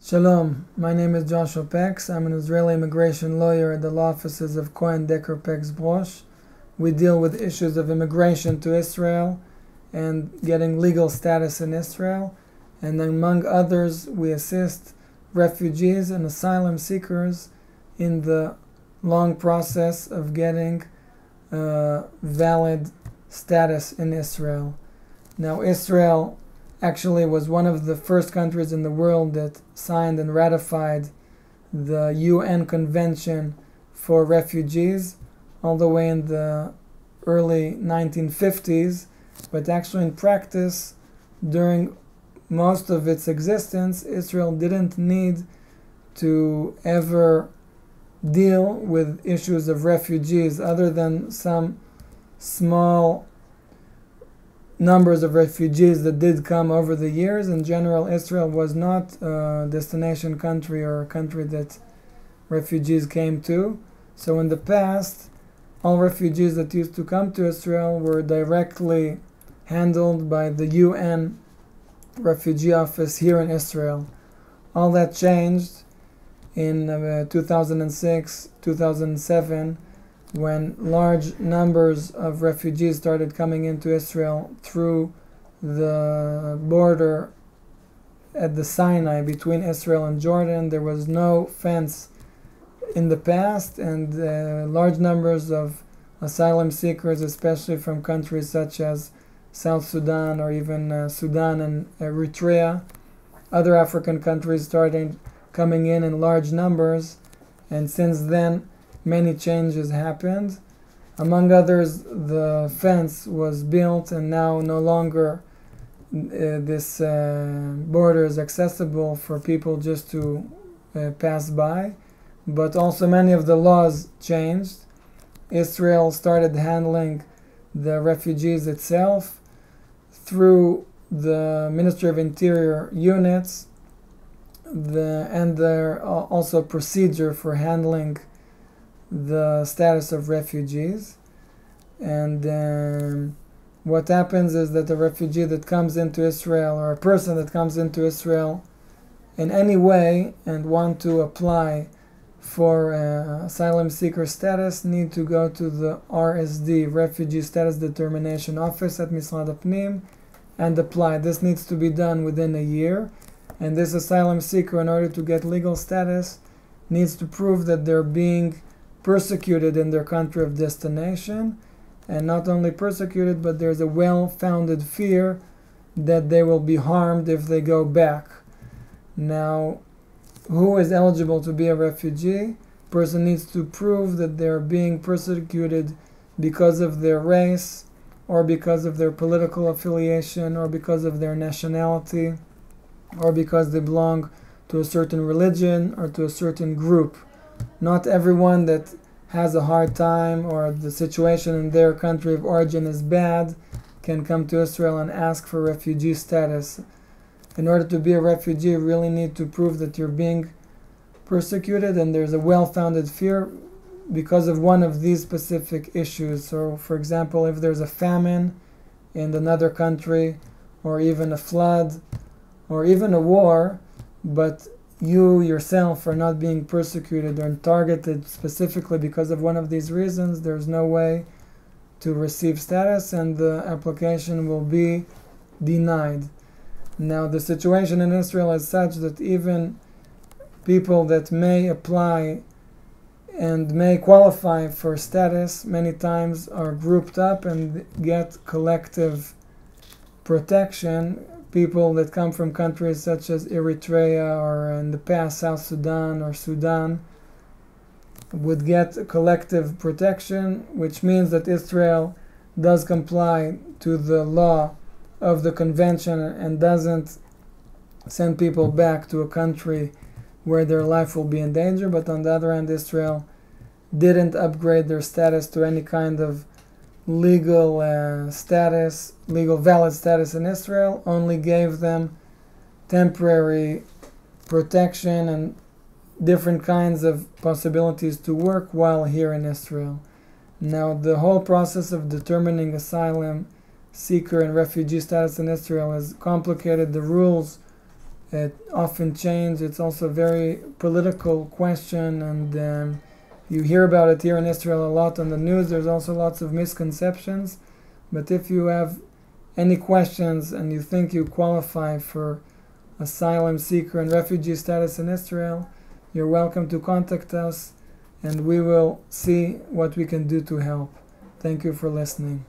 Shalom, my name is Joshua Pex. I'm an Israeli immigration lawyer at the law offices of Cohen Decker Pex Brosh. We deal with issues of immigration to Israel and getting legal status in Israel. And among others, we assist refugees and asylum seekers in the long process of getting valid status in Israel. Now, Israel actually was one of the first countries in the world that signed and ratified the UN Convention for Refugees all the way in the early 1950s, but actually in practice, during most of its existence, Israel didn't need to ever deal with issues of refugees other than some small numbers of refugees that did come over the years. In general, Israel was not a destination country or a country that refugees came to. So in the past, all refugees that used to come to Israel were directly handled by the UN Refugee Office here in Israel. All that changed in 2006, 2007, when large numbers of refugees started coming into Israel through the border at the Sinai between Israel and Jordan. There was no fence in the past, and large numbers of asylum seekers, especially from countries such as South Sudan or even Sudan and Eritrea, other African countries started coming in large numbers, and since then many changes happened. Among others, the fence was built, and now no longer this border is accessible for people just to pass by. But also many of the laws changed. Israel started handling the refugees itself through the Ministry of Interior units, and there are also procedure for handling the status of refugees. And what happens is that a refugee that comes into Israel, or a person that comes into Israel in any way and want to apply for asylum seeker status, need to go to the RSD, Refugee Status Determination Office at Misrad Apnim, and apply. This needs to be done within a year, and this asylum seeker, in order to get legal status, needs to prove that they're being persecuted in their country of destination, and not only persecuted, but there's a well-founded fear that they will be harmed if they go back. Now, who is eligible to be a refugee? Person needs to prove that they're being persecuted because of their race, or because of their political affiliation, or because of their nationality, or because they belong to a certain religion or to a certain group. Not everyone that has a hard time or the situation in their country of origin is bad can come to Israel and ask for refugee status. In order to be a refugee, you really need to prove that you're being persecuted and there's a well-founded fear because of one of these specific issues. So, for example, if there's a famine in another country, or even a flood, or even a war, but you yourself are not being persecuted or targeted specifically because of one of these reasons, there's no way to receive status and the application will be denied. Now, the situation in Israel is such that even people that may apply and may qualify for status many times are grouped up and get collective protection. People that come from countries such as Eritrea, or in the past South Sudan or Sudan, would get collective protection, which means that Israel does comply to the law of the convention and doesn't send people back to a country where their life will be in danger. But on the other hand, Israel didn't upgrade their status to any kind of legal valid status in Israel, only gave them temporary protection and different kinds of possibilities to work while here in Israel. Now, the whole process of determining asylum seeker and refugee status in Israel is complicated. The rules It often changes. It's also a very political question, and you hear about it here in Israel a lot on the news. There's also lots of misconceptions. But if you have any questions and you think you qualify for asylum seeker and refugee status in Israel, you're welcome to contact us, and we will see what we can do to help. Thank you for listening.